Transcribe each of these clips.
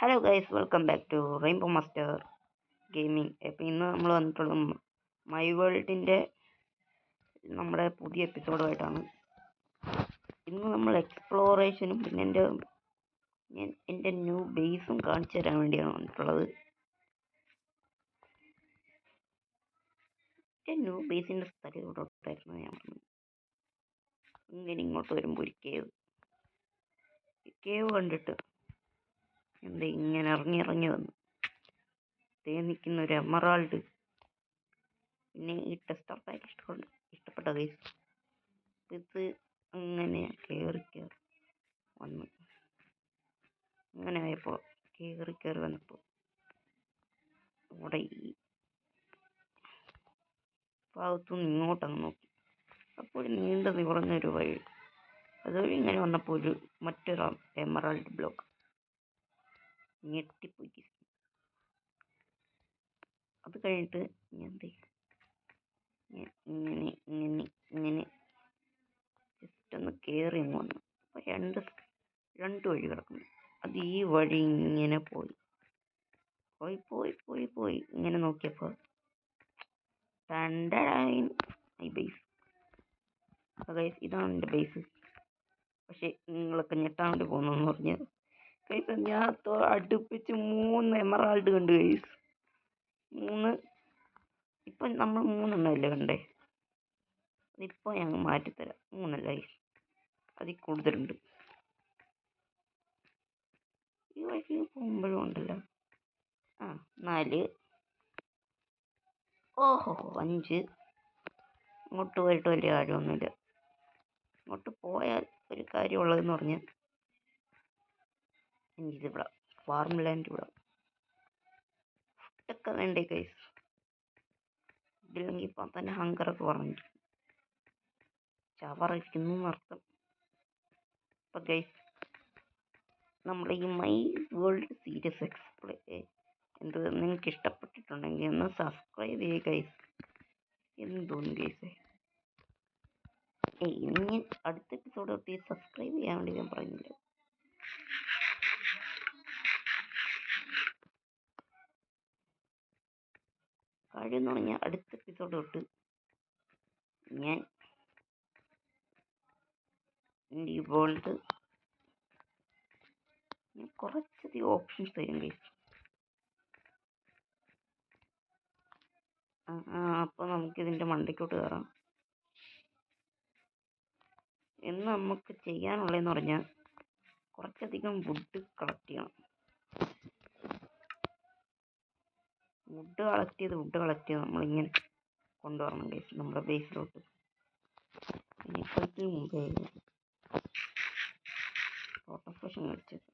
Hello guys, welcome back to Rainbow Master Gaming. ഇപ്പം ഇന്ന് നമ്മൾ വന്നിട്ടുള്ള മൈ വേൾഡിൻ്റെ നമ്മുടെ പുതിയ എപ്പിസോഡുമായിട്ടാണ്. ഇന്ന് നമ്മൾ എക്സ്പ്ലോറേഷനും പിന്നെ എൻ്റെ ന്യൂ ബേസും കാണിച്ചു തരാൻ വേണ്ടിയാണ് വന്നിട്ടുള്ളത്. എൻ്റെ ന്യൂ ബേസിൻ്റെ സ്ഥലം ഇവിടെ ഒട്ടായിരുന്നു. ഞാൻ ഇങ്ങനെ ഇങ്ങോട്ട് വരുമ്പോൾ ഒരു കേവ് കണ്ടിട്ട് എന്താ ഇങ്ങനെ ഇറങ്ങി വന്നു. നിൽക്കുന്ന ഒരു എമറാൾഡ്, പിന്നെ ഈ ടെസ്റ്റർ പാക്ക് ഇഷ്ടപ്പെട്ട ഗൈസ്. ഇത് അങ്ങനെ കയറി വന്നു. അങ്ങനെ ആയപ്പോൾ കയറി വന്നപ്പോൾ അവിടെ ഈ ഭാഗത്തുനിന്ന് ഇങ്ങോട്ടങ്ങ് നോക്കി. അപ്പോൾ നീണ്ട നിവർന്നൊരു വഴി, അതുവഴി ഇങ്ങനെ വന്നപ്പോൾ മറ്റൊരു എമറാൾഡ് ബ്ലോക്ക്. ഞെട്ടിപ്പോയി. അത് കഴിഞ്ഞിട്ട് ഞാൻ ഇങ്ങനെ ജസ്റ്റ് ഒന്ന് കയറി വന്നു. അപ്പോൾ രണ്ട് വഴി കിടക്കുന്നു. അത് ഈ വഴി ഇങ്ങനെ പോയി ഇങ്ങനെ നോക്കിയപ്പോൾ ഈ ബേസ്. ഇതാണ് എൻ്റെ ബേസ്. പക്ഷെ നിങ്ങളൊക്കെ ഞെട്ടാൻ വേണ്ടി പോകുന്നെന്ന് പറഞ്ഞ് ഗൈസ്, ഞാൻ അടുപ്പിച്ച് 3 എമറാൾഡ് കണ്ടു ഗൈസ്. 3. ഇപ്പം നമ്മൾ 3 കണ്ടേ. അതിപ്പോൾ ഞങ്ങൾ മാറ്റിത്തരാം. 3 ഗൈസ്, അതിൽ കൂടുതലുണ്ട്. ഈ വഴി പോകുമ്പോഴും ഉണ്ടല്ലോ. 4. ഓഹോ 5. ഇങ്ങോട്ട് പോയിട്ട് വലിയ കാര്യമൊന്നുമില്ല. ഇങ്ങോട്ട് പോയാൽ ഒരു കാര്യമുള്ളതെന്ന് പറഞ്ഞാൽ എനിക്കിതിവിടെ ഫാർം ലാൻഡ് ഇവിടെ ഫുഡൊക്കെ വേണ്ടേ ഗൈസ്. ഇതില്ലെങ്കിൽ ഇപ്പം തന്നെ ഹങ്കറൊക്കെ പറഞ്ഞു ചവറിരിക്കുന്നു എന്നർത്ഥം. അപ്പം ഗൈസ്, നമ്മുടെ ഈ മൈ വേൾഡ് സീരീസ് നിങ്ങൾക്ക് ഇഷ്ടപ്പെട്ടിട്ടുണ്ടെങ്കിൽ ഒന്ന് സബ്സ്ക്രൈബ് ചെയ്യുക ഗൈസ്. തോന്നുന്നു ഗൈസ്, ഇനി അടുത്ത എപ്പിസോഡ് തൊട്ട് സബ്സ്ക്രൈബ് ചെയ്യാൻ വേണ്ടി ഞാൻ പറയുന്നില്ല. കഴിയെന്ന് പറഞ്ഞാൽ അടുത്ത എപ്പിസോഡ് തൊട്ട് ഞാൻ ഈ വേൾഡ് കുറച്ചധികം ഓപ്ഷൻസ് തരും ഗൈസ്. അപ്പോൾ നമുക്കിതിൻ്റെ മണ്ടയ്ക്കോട്ട് കയറാം. ഇന്ന് നമുക്ക് ചെയ്യാനുള്ളതെന്ന് പറഞ്ഞാൽ കുറച്ചധികം വുഡ് കളക്ട് ചെയ്യണം. വുഡ് കളക്ട് ചെയ്ത് നമ്മളിങ്ങനെ കൊണ്ടുവരണം ഗൈസ് നമ്മുടെ ബേസിലോട്ട്. ഇതിന് മുമ്പേ ഫോട്ടോഫോഷൻ മേടിച്ചത്.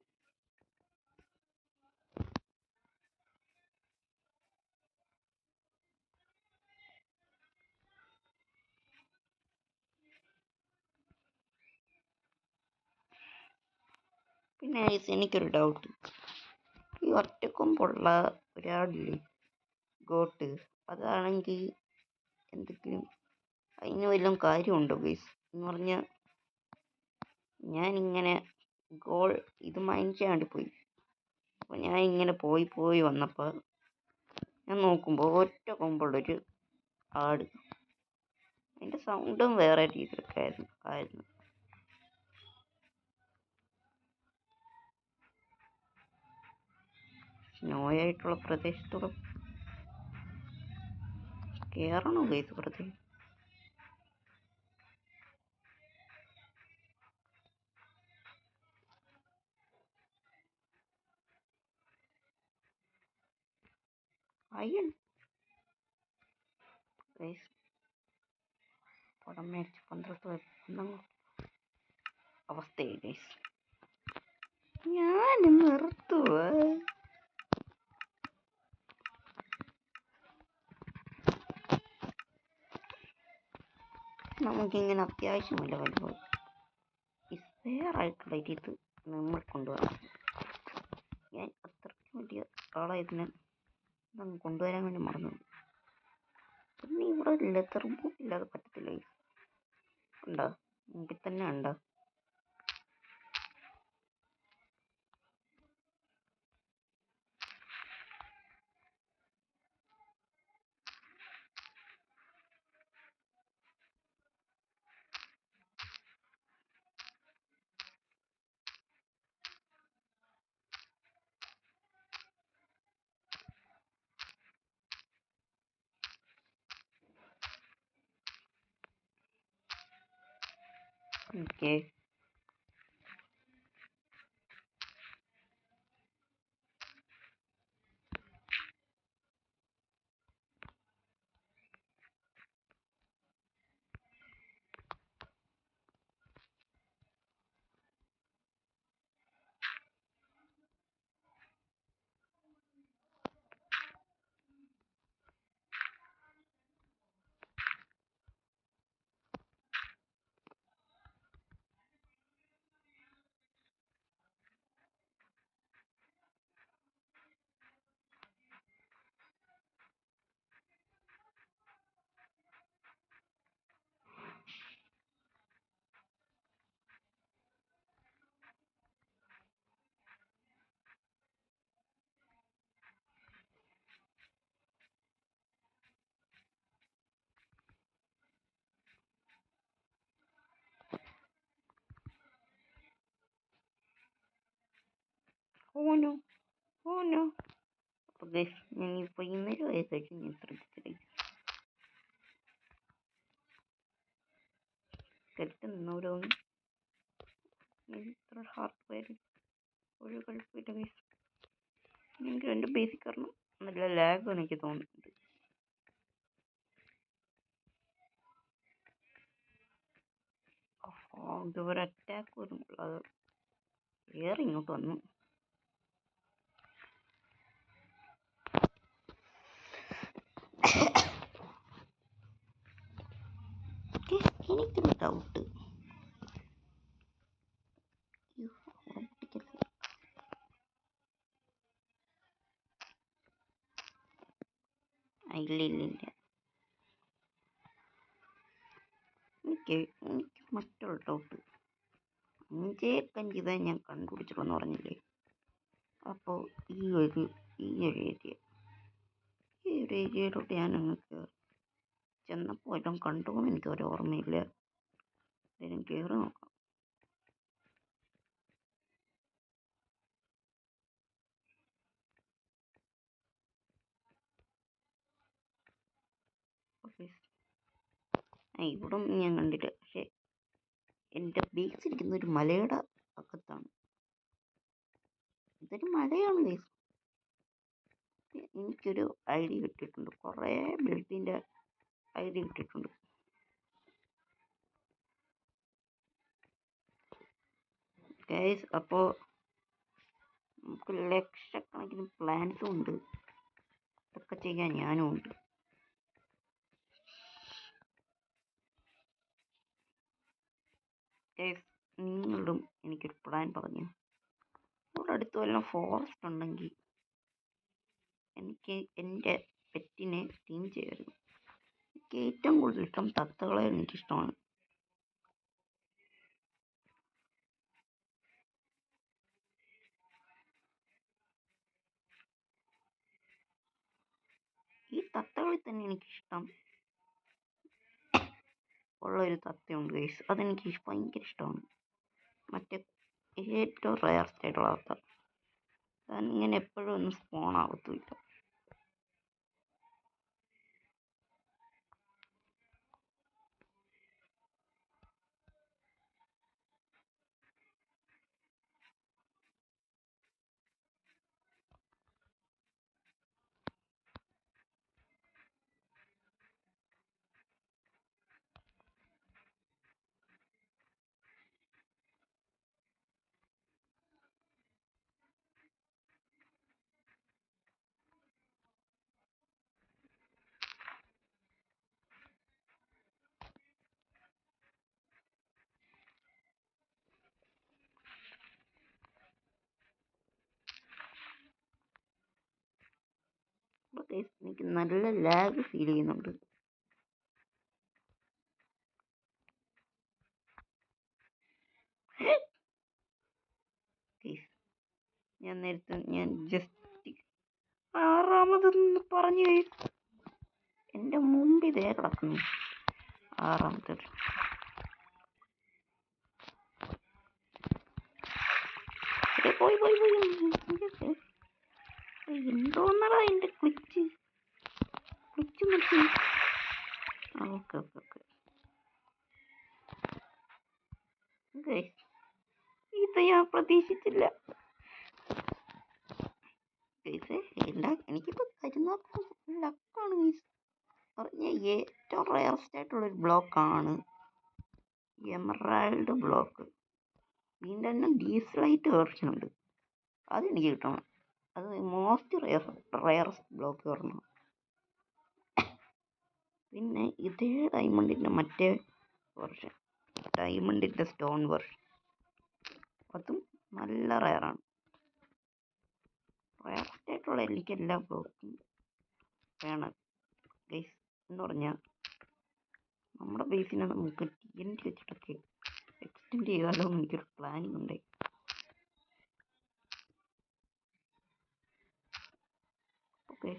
പിന്നെ എനിക്കൊരു ഡൗട്ട്. ഈ ഒറ്റക്കൊമ്പുള്ള ഒരാളില്ലേ ഗോട്ട്, അതാണെങ്കിൽ എന്തെങ്കിലും അതിന് വല്ലതും കാര്യമുണ്ടോ ഗൈസ്? എന്ന് പറഞ്ഞാൽ ഞാനിങ്ങനെ ഇത് മൈൻഡ് ചെയ്യാൻ വേണ്ടി പോയി. അപ്പോൾ ഞാൻ ഇങ്ങനെ പോയി വന്നപ്പോൾ ഞാൻ നോക്കുമ്പോൾ ഒറ്റ കൊമ്പുള്ളൊരു ആട്. അതിൻ്റെ സൗണ്ടും വേറെ രീതിയിലൊക്കെ ആയിരുന്നു. സ്നോയായിട്ടുള്ള പ്രദേശത്തൂടെ കയറണോ ഗൈസ് വെറുതെ? അയ്യൻ ഗൈസ്, പടം മേടിച്ച് 12 അവസ്ഥയായി ഗൈസ്. ഞാൻ നിർത്തുക. നമുക്കിങ്ങനെ അത്യാവശ്യമില്ല വലുപ്പം ഈ സ്പെയർ ആയിട്ടുള്ള ഇത് നമ്മൾ കൊണ്ടുവരണം. ഞാൻ അത്രയ്ക്ക് വലിയ ആളായതിന് കൊണ്ടുവരാൻ വേണ്ടി മറന്നു. പിന്നെ ഇവിടെ ലെതർ ബൂട്ട് ഇല്ലാതെ പറ്റത്തില്ല. ഉണ്ടോ? മുമ്പിൽ തന്നെ ഉണ്ടോ? ഓക്കെ. ഓനോ ഓനോ. അപ്പോൾ ഗൈസ് ഞാൻ ഈ വൈകുന്നേരം ആയ ശേഷം ഞാൻ ശ്രദ്ധിച്ചില്ല. സ്ഥലത്ത് നിന്നവരൊന്നും ഇത്ര ഹാർഡ് വരും ഒരു കുഴപ്പമില്ല ഗൈസ്. എനിക്ക് രണ്ട് ബേസിക് കാരണം നല്ല ലാഗ് എനിക്ക് തോന്നുന്നുണ്ട്. ഇതൊരു അറ്റാക്ക് വരുമ്പോൾ അത് ഏറെ ഇങ്ങോട്ട് വന്നു. എനിക്കൊരു ഡൗട്ട്. ഇല്ല ഇല്ല ഇല്ല. എനിക്ക് മറ്റുള്ള ഡൗട്ട്. 5 ഞാൻ കണ്ടുപിടിച്ചിട്ടെന്ന് പറഞ്ഞില്ലേ. അപ്പോൾ ഈ ഒരു ഏരിയയിലോട്ട് ഞാൻ അങ്ങ് ചെന്നപ്പോൾ എല്ലാം കണ്ടുപോകുന്ന എനിക്കൊരു ഓർമ്മയില്ല. എന്തെങ്കിലും കയറി നോക്കാം. ഇവിടെ ഒന്നും ഞാൻ കണ്ടില്ല. പക്ഷെ എൻ്റെ ബേസ് ഇരിക്കുന്ന ഒരു മലയുടെ അകത്താണ്. ഇതൊരു മലയാണ് ഗൈസ്. എനിക്കൊരു ഐഡിയ കിട്ടിയിട്ടുണ്ട്. കുറേ ബിൽഡിൻ്റെ ഐഡിയ കിട്ടിയിട്ടുണ്ട്. ഗൈസ് അപ്പോൾ നമുക്ക് ലക്ഷക്കണക്കിന് പ്ലാൻസും ഉണ്ട്. ഇതൊക്കെ ചെയ്യാൻ ഞാനും ഉണ്ട്. ഗൈസ് നിങ്ങളും എനിക്കൊരു പ്ലാൻ പറഞ്ഞു. ഇവിടെ അടുത്ത് വല്ല ഫോറസ്റ്റ് ഉണ്ടെങ്കിൽ എനിക്ക് എൻ്റെ പെറ്റിനെ ടീം ചെയ്യായിരുന്നു. എനിക്ക് ഏറ്റവും കൂടുതൽ ഇഷ്ടം തത്തകളെ എനിക്കിഷ്ടമാണ്. ഈ തത്തകളിൽ തന്നെ എനിക്കിഷ്ടം ഉള്ളൊരു തത്തയുണ്ട് ഗൈസ്. അതെനിക്ക് ഭയങ്കര ഇഷ്ടമാണ്. മറ്റേ ഏറ്റവും റയറസ്റ്റ് ആയിട്ടുള്ള തത്ത. ഇങ്ങനെ എപ്പോഴും ഒന്നും സ്പോൺ ആവത്തുമില്ല. എനിക്ക് നല്ല ലാഗ് ഫീൽ ചെയ്യുന്നുണ്ട്. ഞാൻ നേരത്തെ ജസ്റ്റ് 6-ാമതെന്ന് പറഞ്ഞു. എൻ്റെ മുമ്പ് ഇതേ കിടക്കുന്നു 6-ാമത്തെ. പോയി എന്തോന്നടാ എൻ്റെ ക്ലിച്ച് നിർത്തി. ഓക്കെ. ഗൈസ് ഇത് ഞാൻ പ്രതീക്ഷിച്ചില്ല ഗൈസ്. എനിക്കിപ്പോൾ കരുന്നാപ്പം ലക്കാണ് ഗൈസ്. പറഞ്ഞ ഏറ്റവും റയറസ്റ്റ് ആയിട്ടുള്ളൊരു ബ്ലോക്കാണ് എമറാൾഡ് ബ്ലോക്ക്. ഇതിൻ്റെ തന്നെ ഡീസലൈറ്റ് വേർഷൻ ഉണ്ട്, അതെനിക്ക് കിട്ടണം. അത് മോസ്റ്റ് റയറസ്റ്റ് ബ്ലോക്ക് വരണം. പിന്നെ ഇതേ ഡയമണ്ടിൻ്റെ മറ്റേ വെർഷൻ, ഡയമണ്ടിൻ്റെ സ്റ്റോൺ വെർഷൻ, അതും നല്ല റയറാണ്. റയറസ്റ്റ് ആയിട്ടുള്ള എനിക്ക് എല്ലാ ബ്ലോക്കും വേണം ഗൈസ്. എന്ന് പറഞ്ഞാൽ നമ്മുടെ ബേസിനെ നമുക്ക് TNT വെച്ചിട്ടൊക്കെ എക്സ്റ്റെൻഡ് ചെയ്താലോ എന്ന് എനിക്കൊരു പ്ലാനിങ് ഉണ്ട്. Okay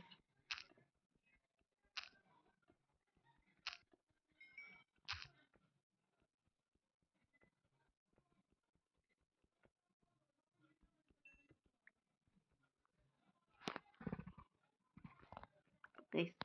guys.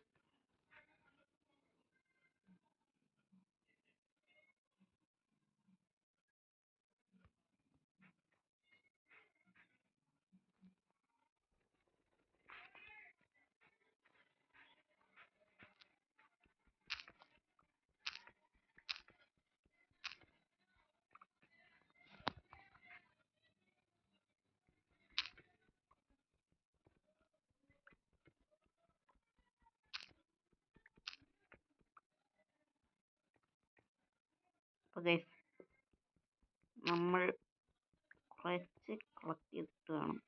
അപ്പോൾ ഗൈസ് നമ്മൾ കുറച്ച് കളക്ട് ചെയ്തിട്ട് വേണം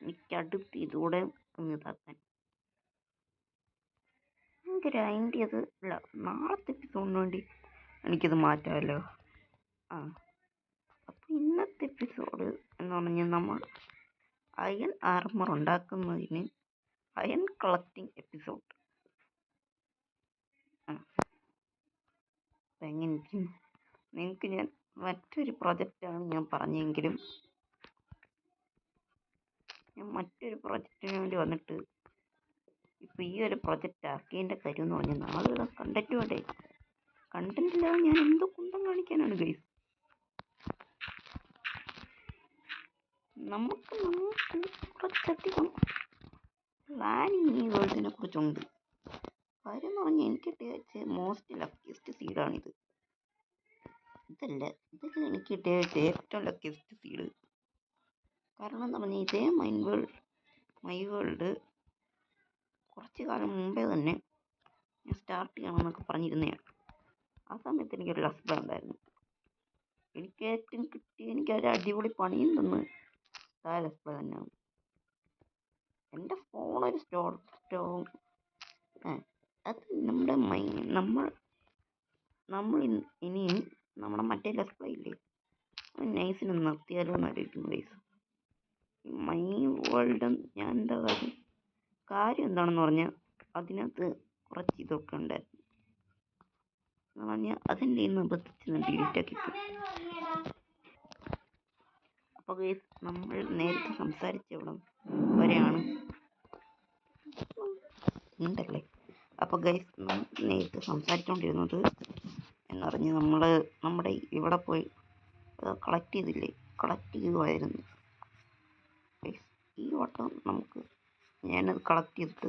എനിക്കടുത്ത് ഇതുകൂടെ ഒന്ന് ഇതാക്കാൻ. ഗ്രൈൻഡ് ചെയ്ത് ഇല്ല, നാളത്തെ എപ്പിസോഡിന് വേണ്ടി എനിക്കിത് മാറ്റാമല്ലോ. അപ്പോൾ ഇന്നത്തെ എപ്പിസോഡ് എന്ന് പറഞ്ഞാൽ നമ്മൾ അയൺ ആർമർ ഉണ്ടാക്കുന്നതിന് അയൺ കളക്ടിങ് എപ്പിസോഡ്. എങ്ങനെ നിങ്ങൾക്ക് ഞാൻ മറ്റൊരു പ്രൊജക്റ്റാണ് ഞാൻ പറഞ്ഞെങ്കിലും ഞാൻ മറ്റൊരു പ്രൊജക്റ്റിന് വേണ്ടി വന്നിട്ട് ഇപ്പോൾ ഈ ഒരു പ്രൊജക്റ്റ് ആക്കിയതിൻ്റെ കാര്യം എന്ന് പറഞ്ഞാൽ നാളുകൾ കണ്ടന്റ് വേണ്ടേ. കണ്ടന്റ് ഇല്ലാതെ ഞാൻ എന്തോ കുന്തം കാണിക്കാനാണ് ഗൈസ്. നമുക്ക് കുറച്ചധികം പ്ലാനിങ് ഈ വേൾഡിനെ കുറിച്ചുണ്ട്. കാര്യം എന്ന് പറഞ്ഞാൽ എനിക്ക് കിട്ടിയ മോസ്റ്റ് ലക്കിയസ്റ്റ് സീഡാണിത്. ഇതല്ല എനിക്ക് കിട്ടിയ ഏറ്റവും ലക്കിയസ്റ്റ് സീഡ്. കാരണം എന്ന് പറഞ്ഞാൽ ഇതേ മൈ വേൾഡ് കുറച്ച് കാലം മുമ്പേ തന്നെ ഞാൻ സ്റ്റാർട്ട് ചെയ്യണമെന്നൊക്കെ പറഞ്ഞിരുന്നതാണ്. ആ സമയത്ത് എനിക്കൊരു ലസ്ബ ഉണ്ടായിരുന്നു. എനിക്ക് ഏറ്റവും എനിക്കൊരു അടിപൊളി പണിയും തന്ന് ആ ലസ്ബ തന്നെയാണ്. എൻ്റെ ഫോണൊരു സ്റ്റോൺ അത് നമ്മൾ ഇനിയും നമ്മുടെ മറ്റേ ലെസ്പ്ലേ ഇല്ലേ നൈസിന് നിർത്തിയാലോ എന്നായിരിക്കും ഗൈസ്. മൈ വേൾഡ് ഞാൻ എന്താ കാര്യം എന്താണെന്ന് പറഞ്ഞാൽ അതിനകത്ത് കുറച്ച് ഇതൊക്കെ ഉണ്ടായിരുന്നു എന്ന് പറഞ്ഞാൽ അതിൻ്റെ ഇന്ന് അബദ്ധിച്ച് ഡിലീറ്റാക്കി. അപ്പോൾ ഗൈസ് നമ്മൾ നേരത്തെ സംസാരിച്ച ഇവിടം വരെയാണ് ഉണ്ടല്ലേ. അപ്പോൾ ഗൈസ് നമ്മൾ നേരത്തെ സംസാരിച്ചുകൊണ്ടിരുന്നത് എന്ന് പറഞ്ഞ് നമ്മുടെ ഇവിടെ പോയി കളക്ട് ചെയ്യുമായിരുന്നു. ഈ വട്ടം ഞാനത് കളക്ട് ചെയ്തിട്ട്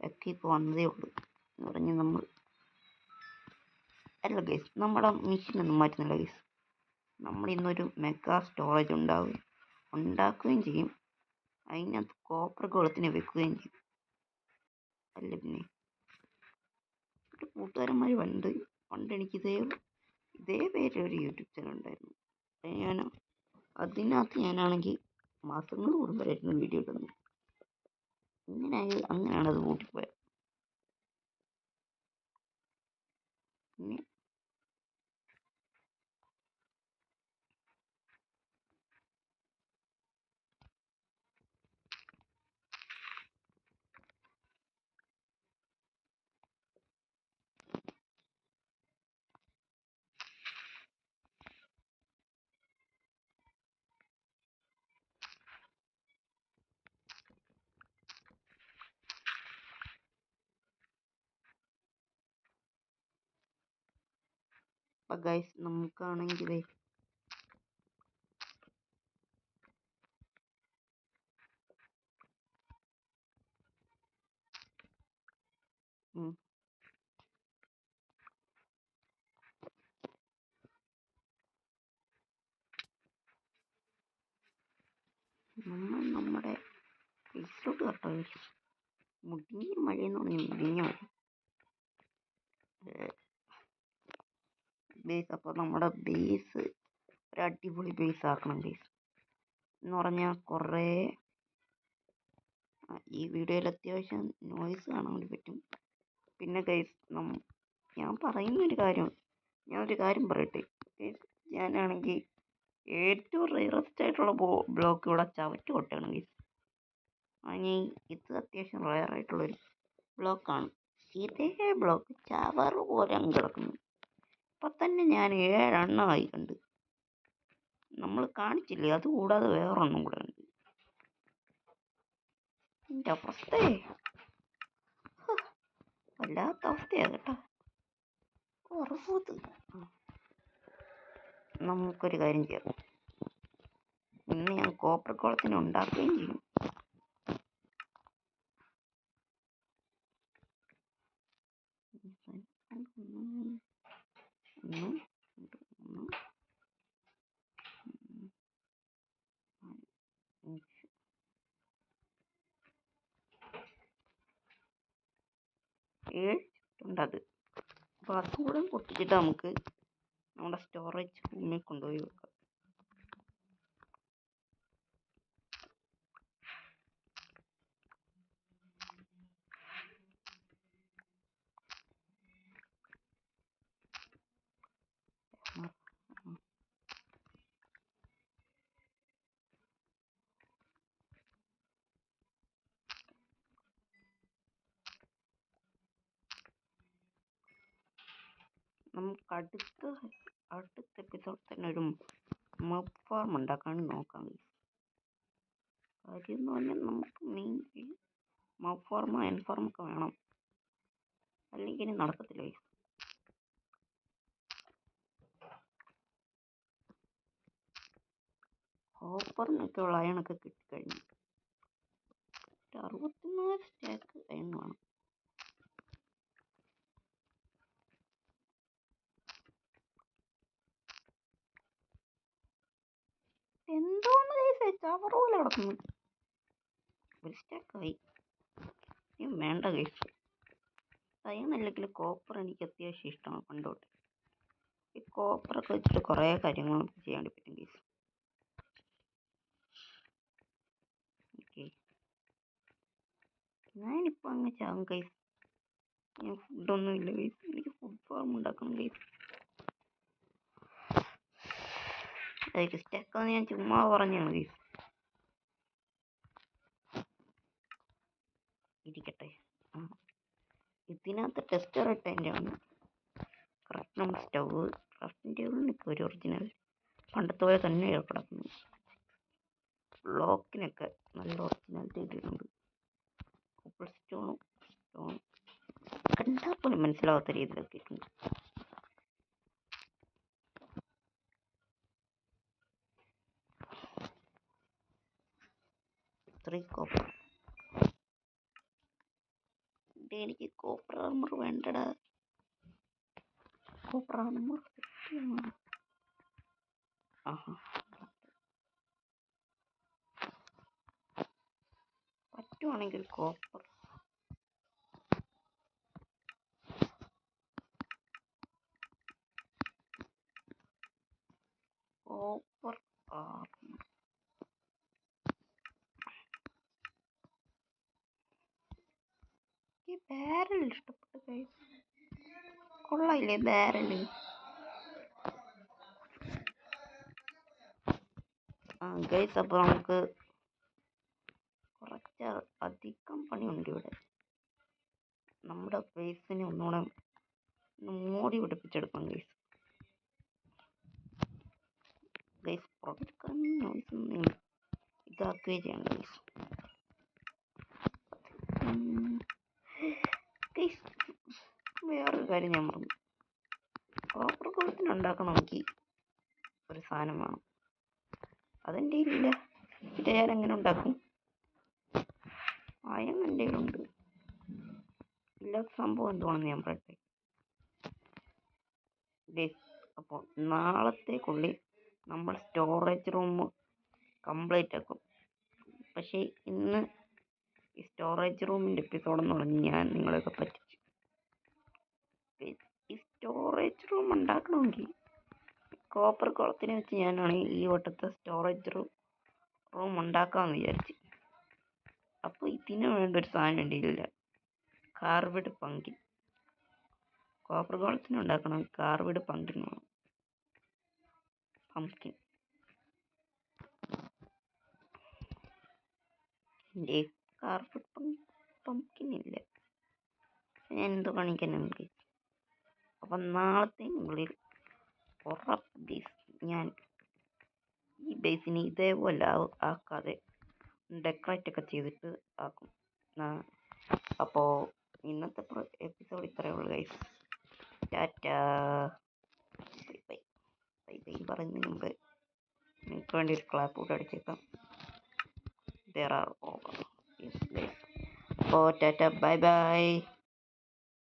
ഒക്കെ ഇപ്പോൾ വന്നതേ ഉള്ളൂ എന്ന് പറഞ്ഞ് അല്ല ഗൈസ് നമ്മുടെ മെഷീനൊന്നും മാറ്റുന്നില്ല ഗൈസ്. നമ്മൾ ഇന്നൊരു മെഗാ സ്റ്റോറേജ് ഉണ്ടാക്കുകയും ചെയ്യും. അതിനകത്ത് കോപ്പർ ഗോളത്തിന് വെക്കുകയും ചെയ്യും. അല്ല പിന്നെ ഒരു കൂട്ടുകാരന്മാർ പണ്ട് എനിക്ക് ഇതേ പേര് ഒരു യൂട്യൂബ് ചാനൽ ഉണ്ടായിരുന്നു. അതിനകത്ത് ഞാനാണെങ്കിൽ മാസങ്ങൾ കൂടുമ്പോഴായിരുന്നു വീഡിയോ ഇടുന്നത്. അങ്ങനെയാണ് അത് കൂട്ടിപ്പോയത്. പിന്നെ ഗൈസ് നമുക്കാണെങ്കിൽ നമ്മുടെ ഫേസിലോട്ട് കേട്ടോ മുടിഞ്ഞ മഴയെന്ന് പറഞ്ഞാൽ മുടിഞ്ഞ മഴ ബേസ്. അപ്പോൾ നമ്മുടെ ബേസ് ഒരു അടിപൊളി ബേസ് ആക്കണം ബേസ് എന്ന് പറഞ്ഞാൽ കുറേ ഈ വീഡിയോയിൽ അത്യാവശ്യം നോയ്സ് കാണാൻ വേണ്ടി പറ്റും. പിന്നെ ഗൈസ് ഞാൻ പറയുന്നൊരു കാര്യം, ഞാനൊരു കാര്യം പറയട്ടെ ഗൈസ്, ഞാനാണെങ്കിൽ ഏറ്റവും റയറസ്റ്റ് ആയിട്ടുള്ള ബ്ലോക്ക് ഇവിടെ ചവറ്റ് കൊട്ടയാണ് ഗൈസ്. അതിന് ഇത് അത്യാവശ്യം റയറായിട്ടുള്ളൊരു ബ്ലോക്കാണ്. ഇതേ ബ്ലോക്ക് ചവറ് പോലെ അങ്ങ് കിടക്കുന്നു. ഇപ്പം തന്നെ ഞാൻ 7 എണ്ണമായി കണ്ട്. നമ്മൾ കാണിച്ചില്ലേ, അതുകൂടാതെ വേറൊരെണ്ണം കൂടെ ഉണ്ട്. എൻ്റെ അവസ്ഥയെ വല്ലാത്ത അവസ്ഥയാണ് കേട്ടോ. ഉറപ്പത് നമുക്കൊരു കാര്യം ചെയ്യാം, ഇന്ന് ഞാൻ കോപ്പർ കുളത്തിന് ഉണ്ടാക്കുകയും ചെയ്യും. ഉണ്ടത്. അപ്പോൾ അതും കൂടെ പൊട്ടിച്ചിട്ട് നമുക്ക് നമ്മുടെ സ്റ്റോറേജ് റൂമിൽ കൊണ്ടുപോയി വെക്കാം. നമുക്ക് അടുത്ത എപ്പിസോഡ് തന്നെ ഒരു മബ് ഫാം ഉണ്ടാക്കാൻ നോക്കാം. കാര്യം എന്ന് പറഞ്ഞാൽ നമുക്ക് മെയിൻ മബ് ഫാർമോ എൻ ഫാർമൊക്കെ വേണം, അല്ലെങ്കിൽ ഇനി നടക്കത്തില്ല. ഓഫറിനൊക്കെ ഉള്ള അയണൊക്കെ കിട്ടിക്കഴിഞ്ഞു. 64 സ്റ്റാക്ക് അയൺ വേണം. എന്തോന്ന് ചവറ് പോലെ കിടക്കുന്നു. ഒരു സ്റ്റാക്കായി വേണ്ട കഴിച്ചു. അയണല്ലെങ്കിൽ കോപ്പർ എനിക്ക് അത്യാവശ്യം ഇഷ്ടമാണ് പണ്ടോട്ട്. ഈ കോപ്പറൊക്കെ വെച്ചിട്ട് കുറേ കാര്യങ്ങൾ നമുക്ക് ചെയ്യാൻ വേണ്ടി പറ്റും ഗൈസ്. ഓക്കെ, ഞാനിപ്പോൾ അങ്ങ് ചാകും ഗൈസ്. ഞാൻ ഫുഡൊന്നും ഇല്ല ഗൈസ്, എനിക്ക് ഫുഡ് ഫാം ഉണ്ടാക്കണം ഗൈസ്. സ്റ്റക്കാന്ന് ഞാൻ ചുമ്മാ പറഞ്ഞാണ് ഗൈസ്. ഇരിക്കട്ടെ, ഇതിനകത്ത് ടെസ്റ്റർ ഇട്ടതിൻ്റെ ആണ്. ക്രാഫ്റ്റിനും സ്റ്റവ്, ക്രാഫ്റ്റിംഗ് ടേബിളിനൊക്കെ ഒരു ഒറിജിനൽ പണ്ടത്തെ പോലെ തന്നെ കിടക്കുന്നു. ബ്ലോക്കിനൊക്കെ നല്ല ഒറിജിനാലിറ്റി ഇട്ടിട്ടുണ്ട്. കോപ്പിൾ സ്റ്റോൺ കണ്ടാൽ പോലും മനസ്സിലാവാത്ത രീതിയിലൊക്കെ ഇട്ടുണ്ട്. കോപ്പർ, എനിക്ക് കോപ്പർ ആർമർ വേണ്ടടാ. കോപ്പർ ആർമർ പറ്റുവാണെങ്കിൽ കോപ്പർ ആർമർ. ഈ ബാരൽ ഇഷ്ടപ്പെട്ടു ഗൈസ്, കൊള്ളായില്ലേ ബാരല്? ഗൈസ്, അപ്പോൾ നമുക്ക് കുറച്ച് അധികം പണിയുണ്ട് ഇവിടെ. നമ്മുടെ ഫേസിനെ ഒന്നുകൂടെ മോടി പിടിപ്പിച്ചെടുക്കണം ഗൈസ്. പ്രൊഡക്റ്റ് നോയ്സ് ഒന്നും ഇതാക്കുകയും ചെയ്യണം ഗൈസ്. വേറൊരു കാര്യം ഞാൻ പറഞ്ഞു, കോപ്പർ കുളത്തിന് ഉണ്ടാക്കണമെങ്കിൽ ഒരു സാധനം വേണം. അതെൻ്റെ ഇല്ല. പിന്നെ ഞാൻ എങ്ങനെ ഉണ്ടാക്കും? അയൺ എൻ്റെ ഉണ്ട്. ഇല്ലാത്ത സംഭവം എന്തുവാണെന്ന് ഞാൻ പറയട്ടെ. അപ്പോൾ നാളത്തേക്കുള്ളിൽ നമ്മൾ സ്റ്റോറേജ് റൂം കംപ്ലീറ്റ് ആക്കും. പക്ഷേ ഇന്ന് ഈ സ്റ്റോറേജ് റൂമിൻ്റെ എപ്പിസോഡെന്ന് പറഞ്ഞ് ഞാൻ നിങ്ങളെയൊക്കെ പറ്റിച്ചു. ഈ സ്റ്റോറേജ് റൂം ഉണ്ടാക്കണമെങ്കിൽ കോപ്പർ കുളത്തിനെ വെച്ച് ഞാനാണ് ഈ വട്ടത്തെ സ്റ്റോറേജ് റൂം ഉണ്ടാക്കാമെന്ന് വിചാരിച്ചു. അപ്പോൾ ഇതിന് വേണ്ട ഒരു സാധനം ഉണ്ടില്ല, കാർബിഡ് പങ്കിൻ. കോപ്പർ കുളത്തിന് ഉണ്ടാക്കണം കാർബിഡ് പങ്കിൻ വേണം. പംകിൻ എൻ്റെ കാർബിഡ് പംകിൻ ഇല്ല. ഞാൻ എന്തോ കാണിക്കാനുണ്ട്. അപ്പം നാളത്തേക്കുള്ളിൽ ഉറപ്പ് ബേസ് ഞാൻ ഈ ബേസിന് ഇതേപോലെ ആക്കാതെ ഡെക്കറേറ്റ് ഒക്കെ ചെയ്തിട്ട് ആക്കും. അപ്പോൾ ഇന്നത്തെ എപ്പിസോഡ് ഇത്രയേ ഉള്ളൂ guys. Tata, bye bye. Bye bye പറയുന്നതിന് മുമ്പ് നിങ്ങൾക്ക് വേണ്ടി ഒരു ക്ലാപ്പ് കൂടെ അടിച്ചേക്കാം. There are over. Yes, guys. അപ്പോൾ ടാറ്റ, ബൈ ബൈ.